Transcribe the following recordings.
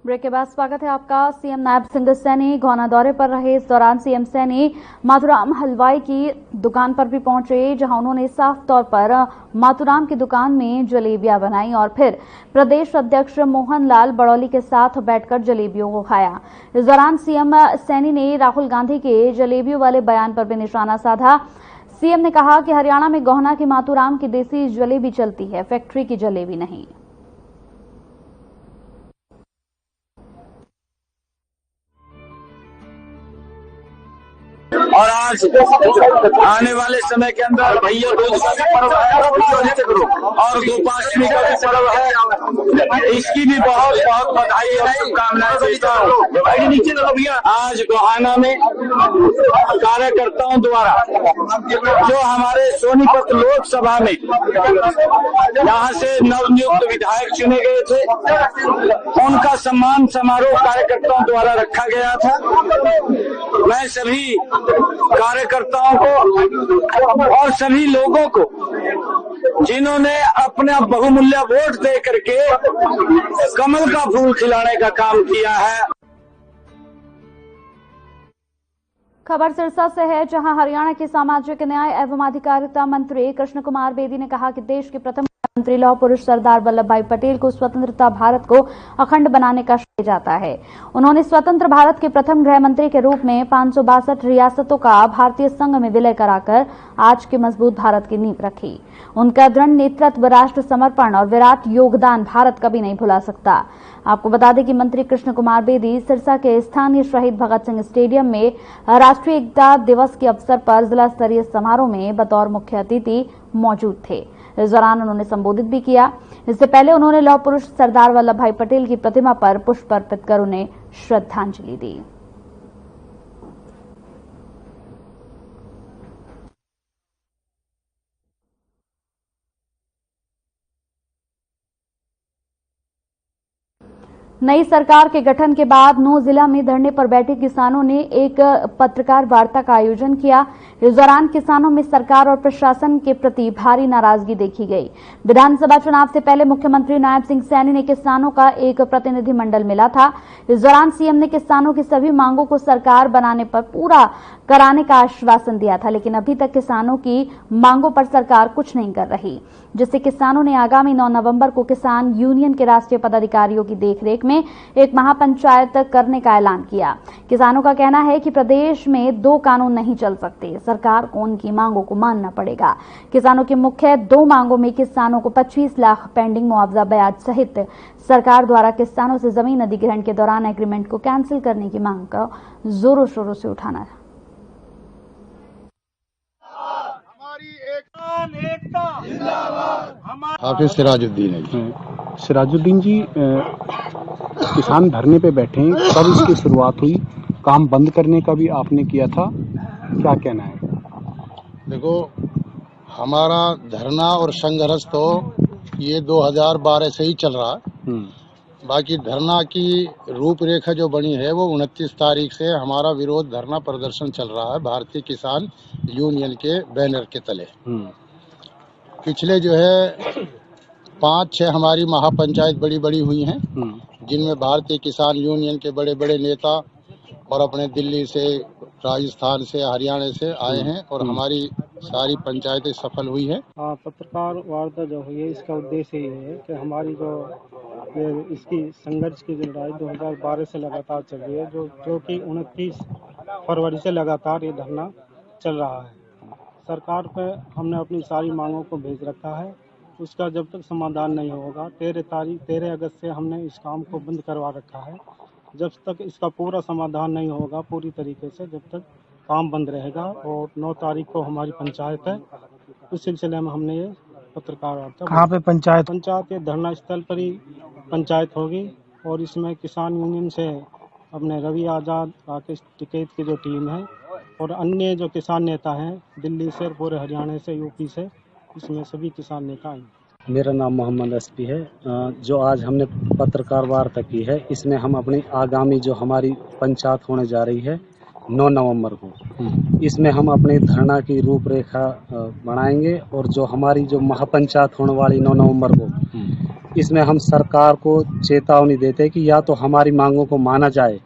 Break के बाद स्वागत है आपका। सीएम नायब सिंह सैनी गौना दौरे पर रहे। इस दौरान सीएम सैनी माथुराम हलवाई की दुकान पर भी पहुंचे, जहां उन्होंने साफ तौर पर माथुराम की दुकान में जलेबियां बनाई और फिर प्रदेश अध्यक्ष मोहन लाल बड़ौली के साथ बैठकर जलेबियों को खाया। इस दौरान सीएम सैनी ने राहुल गांधी के जलेबियों वाले बयान पर भी निशाना साधा। सीएम ने कहा कि हरियाणा में गोहना की माथुराम की देसी जलेबी चलती है, फैक्ट्री की जलेबी नहीं। और आज आने वाले समय के अंदर भैया दूज का भी पर्व है और गोपाष्टमी का भी पर्व है, इसकी भी बहुत बहुत बधाई और शुभकामनाएं देता हूँ। आज गोहाना में कार्यकर्ताओं द्वारा जो हमारे सोनीपत लोकसभा में यहाँ से नवनियुक्त विधायक चुने गए थे, उनका सम्मान समारोह कार्यकर्ताओं द्वारा रखा गया था। मैं सभी कार्यकर्ताओं को और सभी लोगों को जिन्होंने अपना बहुमूल्य वोट दे करके कमल का फूल खिलाने का काम किया है। खबर सिरसा से है, जहां हरियाणा के सामाजिक न्याय एवं अधिकारिता मंत्री कृष्ण कुमार बेदी ने कहा कि देश के प्रथम मंत्री लौह पुरुष सरदार वल्लभ भाई पटेल को स्वतंत्रता भारत को अखंड बनाने का श्रेय जाता है। उन्होंने स्वतंत्र भारत के प्रथम गृह मंत्री के रूप में 562 रियासतों का भारतीय संघ में विलय कराकर आज के मजबूत भारत की नींव रखी। उनका दृढ़ नेतृत्व, राष्ट्र समर्पण और विराट योगदान भारत कभी नहीं भुला सकता। आपको बता दें कि मंत्री कृष्ण कुमार बेदी सिरसा के स्थानीय शहीद भगत सिंह स्टेडियम में राष्ट्रीय एकता दिवस के अवसर पर जिला स्तरीय समारोह में बतौर मुख्य अतिथि मौजूद थे। इस दौरान उन्होंने संबोधित भी किया। इससे पहले उन्होंने लौह पुरुष सरदार वल्लभ भाई पटेल की प्रतिमा पर पुष्प अर्पित कर उन्हें श्रद्धांजलि दी। नई सरकार के गठन के बाद नौ जिला में धरने पर बैठे किसानों ने एक पत्रकार वार्ता का आयोजन किया। इस दौरान किसानों में सरकार और प्रशासन के प्रति भारी नाराजगी देखी गई। विधानसभा चुनाव से पहले मुख्यमंत्री नायब सिंह सैनी ने किसानों का एक प्रतिनिधिमंडल मिला था। इस दौरान सीएम ने किसानों की सभी मांगों को सरकार बनाने पर पूरा कराने का आश्वासन दिया था, लेकिन अभी तक किसानों की मांगों पर सरकार कुछ नहीं कर रही, जिससे किसानों ने आगामी 9 नवंबर को किसान यूनियन के राष्ट्रीय पदाधिकारियों की देखरेख में एक महापंचायत करने का ऐलान किया। किसानों का कहना है कि प्रदेश में 2 कानून नहीं चल सकते, सरकार को उनकी मांगों को मानना पड़ेगा। किसानों की मुख्य 2 मांगों में किसानों को 25 लाख पेंडिंग मुआवजा ब्याज सहित सरकार द्वारा किसानों से जमीन अधिग्रहण के दौरान एग्रीमेंट को कैंसिल करने की मांग को जोरों शोरों से उठाना है। हाफिज सिराजुद्दीन है जी। सिराजुद्दीन जी, किसान धरने पे बैठे हैं, कब इसकी शुरुआत हुई? काम बंद करने का भी आपने किया था, क्या कहना है? देखो, हमारा धरना और संघर्ष तो ये 2012 से ही चल रहा है। बाकी धरना की रूपरेखा जो बनी है वो 29 तारीख से हमारा विरोध धरना प्रदर्शन चल रहा है भारतीय किसान यूनियन के बैनर के तले। पिछले जो है 5-6 हमारी महापंचायत बड़ी बड़ी हुई हैं, जिनमें भारतीय किसान यूनियन के बड़े बड़े नेता और अपने दिल्ली से, राजस्थान से, हरियाणा से आए हैं और हमारी सारी पंचायतें सफल हुई हैं। पत्रकार वार्ता जो हुई है, इसका उद्देश्य ये है कि हमारी इसकी संघर्ष की लड़ाई 2012 से लगातार चल रही है, जो कि 29 फरवरी से लगातार ये धरना चल रहा है। सरकार पे हमने अपनी सारी मांगों को भेज रखा है। उसका जब तक समाधान नहीं होगा, 13 अगस्त से हमने इस काम को बंद करवा रखा है। जब तक इसका पूरा समाधान नहीं होगा पूरी तरीके से, जब तक काम बंद रहेगा। और 9 तारीख को हमारी पंचायत है, उस सिलसिले में हमने ये पत्रकार वार्ता। कहाँ पे पंचायत? ये धरना स्थल पर ही पंचायत होगी और इसमें किसान यूनियन से अपने रवि आज़ाद, राकेश टिकैत की जो टीम है और अन्य जो किसान नेता हैं दिल्ली से, पूरे हरियाणा से, यूपी से, इसमें सभी किसान नेता हैं। मेरा नाम मोहम्मद एसपी है। जो आज हमने पत्रकार वार्ता की है, इसमें हम अपनी आगामी जो हमारी पंचायत होने जा रही है 9 नवंबर को, इसमें हम अपनी धरना की रूपरेखा बनाएंगे और जो हमारी जो महापंचायत होने वाली 9 नवंबर को, इसमें हम सरकार को चेतावनी देते हैं कि या तो हमारी मांगों को माना जाए,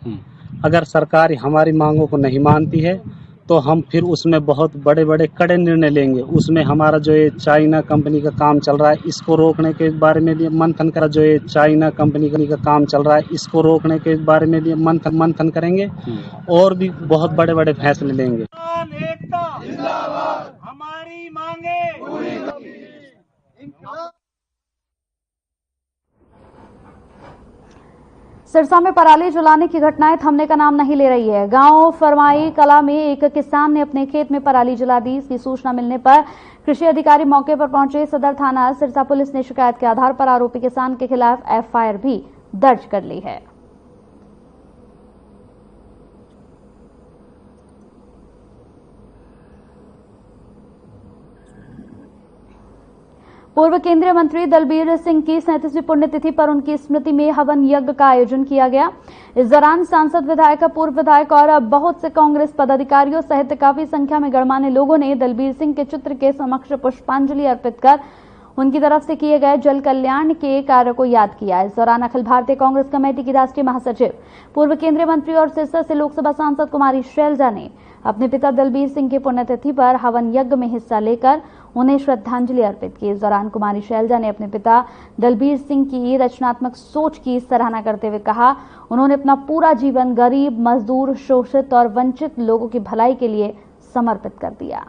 अगर सरकार हमारी मांगों को नहीं मानती है तो हम फिर उसमें बहुत बड़े बड़े कड़े निर्णय लेंगे। उसमें हमारा जो ये चाइना कंपनी का काम चल रहा है इसको रोकने के बारे में भी मंथन करा, जो ये चाइना कंपनी का काम चल रहा है इसको रोकने के बारे में भी मंथन करेंगे और भी बहुत बड़े बड़े फैसले लेंगे। हमारी मांगे सिरसा में पराली जलाने की घटनाएं थमने का नाम नहीं ले रही है। गांव फरमाई कला में एक किसान ने अपने खेत में पराली जला दी। इसकी सूचना मिलने पर कृषि अधिकारी मौके पर पहुंचे। सदर थाना सिरसा पुलिस ने शिकायत के आधार पर आरोपी किसान के खिलाफ एफआईआर भी दर्ज कर ली है। पूर्व केंद्रीय मंत्री दलबीर सिंह की 37वीं पुण्यतिथि पर उनकी स्मृति में हवन यज्ञ का आयोजन किया गया। इस दौरान सांसद, विधायक, पूर्व विधायक और बहुत से कांग्रेस पदाधिकारियों सहित काफी संख्या में गणमान्य लोगों ने दलबीर सिंह के चित्र के समक्ष पुष्पांजलि अर्पित कर उनकी तरफ से किए गए जल कल्याण के कार्य को याद किया। इस दौरान अखिल भारतीय कांग्रेस कमेटी की राष्ट्रीय महासचिव, पूर्व केंद्रीय मंत्री और सिरसा से लोकसभा सांसद कुमारी शैलजा ने अपने पिता दलबीर सिंह की पुण्यतिथि पर हवन यज्ञ में हिस्सा लेकर उन्हें श्रद्धांजलि अर्पित की। इस दौरान कुमारी शैलजा ने अपने पिता दलबीर सिंह की रचनात्मक सोच की सराहना करते हुए कहा, उन्होंने अपना पूरा जीवन गरीब, मजदूर, शोषित और वंचित लोगों की भलाई के लिए समर्पित कर दिया।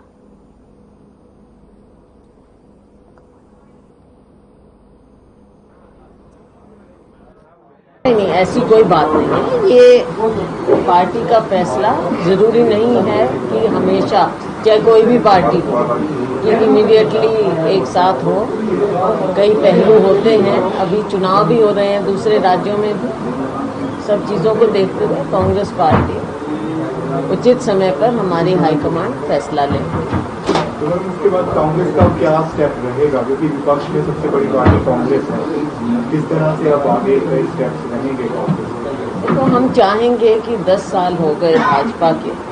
नहीं, ऐसी कोई बात नहीं है। ये पार्टी का फैसला, जरूरी नहीं है कि हमेशा चाहे कोई भी पार्टी हो कि इमीडिएटली एक साथ हो। कई पहलू होते हैं, अभी चुनाव भी हो रहे हैं दूसरे राज्यों में भी। सब चीज़ों को देखते हुए कांग्रेस पार्टी उचित समय पर हमारी हाईकमान फैसला लेगी। उसके बाद कांग्रेस का क्या स्टेप रहेगा, क्योंकि विपक्ष में सबसे बड़ी पार्टी कांग्रेस है, किस तरह से अब आगे कई स्टेप्स रहेंगे कांग्रेस? तो हम चाहेंगे कि 10 साल हो गए भाजपा के,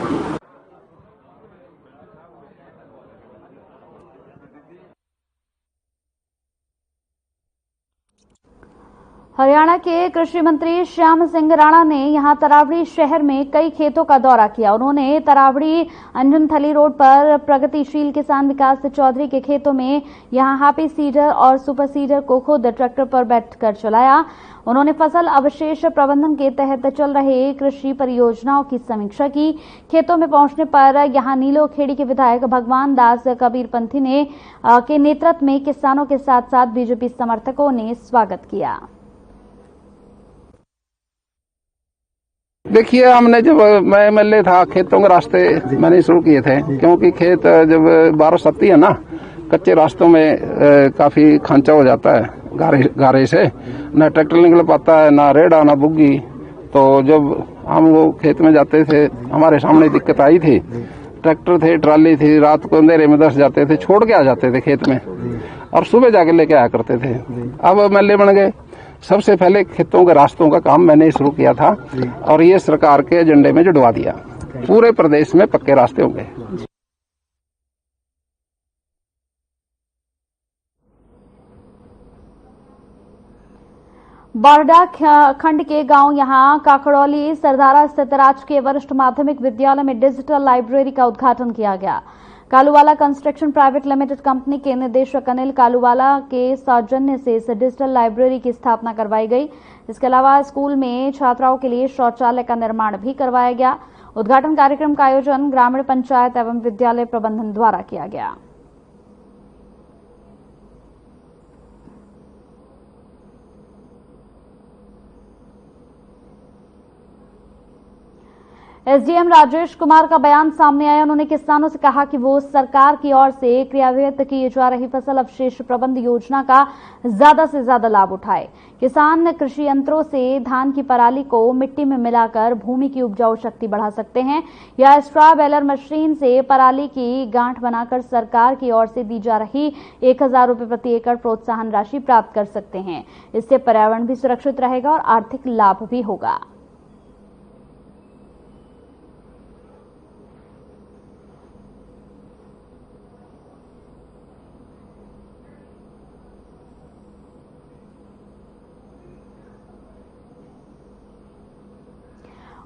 हरियाणा के कृषि मंत्री श्याम सिंह राणा ने यहां तरावड़ी शहर में कई खेतों का दौरा किया। उन्होंने तरावड़ी अंजनथली रोड पर प्रगतिशील किसान विकास चौधरी के खेतों में यहां हैप्पी सीडर और सुपर सीडर को खुद ट्रैक्टर पर बैठकर चलाया। उन्होंने फसल अवशेष प्रबंधन के तहत चल रहे कृषि परियोजनाओं की समीक्षा की। खेतों में पहुंचने पर यहां नीलोखेड़ी के विधायक भगवान दास कबीरपंथी ने के नेतृत्व में किसानों के साथ साथ बीजेपी समर्थकों ने स्वागत किया। देखिए, हमने जब मैं एमएलए था, खेतों के रास्ते मैंने शुरू किए थे, क्योंकि खेत जब बारिश आती है ना, कच्चे रास्तों में काफी खांचा हो जाता है गारे से, ना ट्रैक्टर निकल पाता है, ना रेड़ा, ना बुग्गी। तो जब हम वो खेत में जाते थे, हमारे सामने दिक्कत आई थी। ट्रैक्टर थे, ट्राली थी, रात को अंधेरे में 10 जाते थे, छोड़ के आ जाते थे खेत में और सुबह जाके लेके आया करते थे। अब एमएलए बन गए, सबसे पहले खेतों के रास्तों का काम मैंने शुरू किया था और ये सरकार के एजेंडे में जुड़वा दिया। पूरे प्रदेश में पक्के रास्ते होंगे। बारडा खंड के गांव यहां काकड़ौली सरदारा स्थित राजकीय वरिष्ठ माध्यमिक विद्यालय में डिजिटल लाइब्रेरी का उद्घाटन किया गया। Kaluwala construction private limited company के निदेशक अनिल कालूवाला के सौजन्य से इस डिजिटल लाइब्रेरी की स्थापना करवाई गई। इसके अलावा स्कूल में छात्राओं के लिए शौचालय का निर्माण भी करवाया गया। उद्घाटन कार्यक्रम का आयोजन ग्रामीण पंचायत एवं विद्यालय प्रबंधन द्वारा किया गया। एसडीएम राजेश कुमार का बयान सामने आया। उन्होंने किसानों से कहा कि वो सरकार की ओर से क्रियान्वित की जा रही फसल अवशेष प्रबंध योजना का ज्यादा से ज्यादा लाभ उठाए। किसान कृषि यंत्रों से धान की पराली को मिट्टी में मिलाकर भूमि की उपजाऊ शक्ति बढ़ा सकते हैं या स्ट्रॉ बेलर मशीन से पराली की गांठ बनाकर सरकार की ओर से दी जा रही 1000 रुपये प्रति एकड़ प्रोत्साहन राशि प्राप्त कर सकते हैं। इससे पर्यावरण भी सुरक्षित रहेगा और आर्थिक लाभ भी होगा।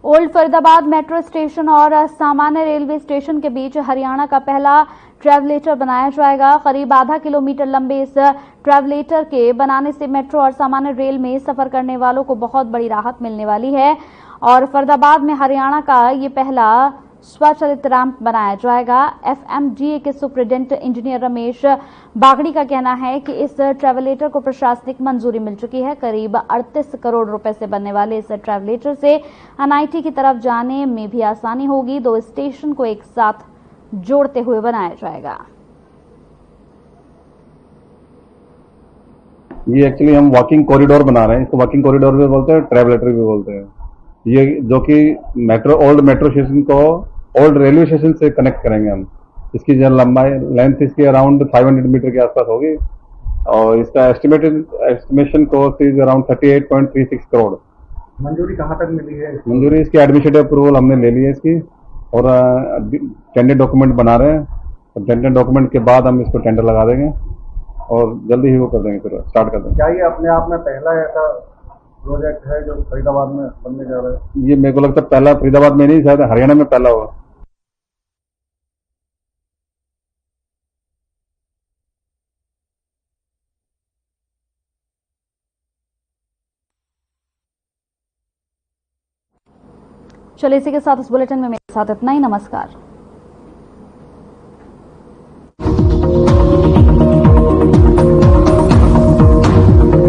ओल्ड फरीदाबाद मेट्रो स्टेशन और सामान्य रेलवे स्टेशन के बीच हरियाणा का पहला ट्रैवलेटर बनाया जाएगा। करीब आधा किलोमीटर लंबे इस ट्रैवलेटर के बनाने से मेट्रो और सामान्य रेल में सफर करने वालों को बहुत बड़ी राहत मिलने वाली है और फरीदाबाद में हरियाणा का ये पहला स्वचालित रैंप बनाया जाएगा। एफएमडीए के सुप्रिंटेंडेंट इंजीनियर रमेश बागड़ी का कहना है कि इस ट्रैवलेटर को प्रशासनिक मंजूरी मिल चुकी है। करीब 38 करोड़ रुपए से बनने वाले इस ट्रैवलेटर से एनआईटी की तरफ जाने में भी आसानी होगी। 2 स्टेशन को एक साथ जोड़ते हुए बनाया जाएगा। ये एक्चुअली हम वॉकिंग कॉरिडोर बना रहे हैं। इसको वॉकिंग कॉरिडोर भी बोलते हैं, ट्रैवलेटर भी बोलते हैं। ये जो कि ओल्ड मेट्रो स्टेशन को ओल्ड रेलवे स्टेशन से कनेक्ट करेंगे हम। इसकी जो लंबाई लेंथ इसकी अराउंड 500 मीटर के आसपास होगी और इसका estimation cost is around 38.36 crore. मंजूरी कहाँ तक मिली है? मंजूरी इसकी एडमिनिस्ट्रेटिव अप्रूवल हमने ले ली है इसकी और टेंडर डॉक्यूमेंट बना रहे हैं और टेंडर डॉक्यूमेंट के बाद हम इसको टेंडर लगा देंगे और जल्दी ही वो कर देंगे, फिर स्टार्ट कर देंगे। क्या ये अपने आप में पहला ऐसा प्रोजेक्ट है जो फरीदाबाद में बनने जा रहा है? ये मेरे को लगता है पहला फरीदाबाद में नहीं, शायद हरियाणा में पहला होगा। चलिए इसी के साथ इस बुलेटिन में मेरे साथ इतना ही। नमस्कार।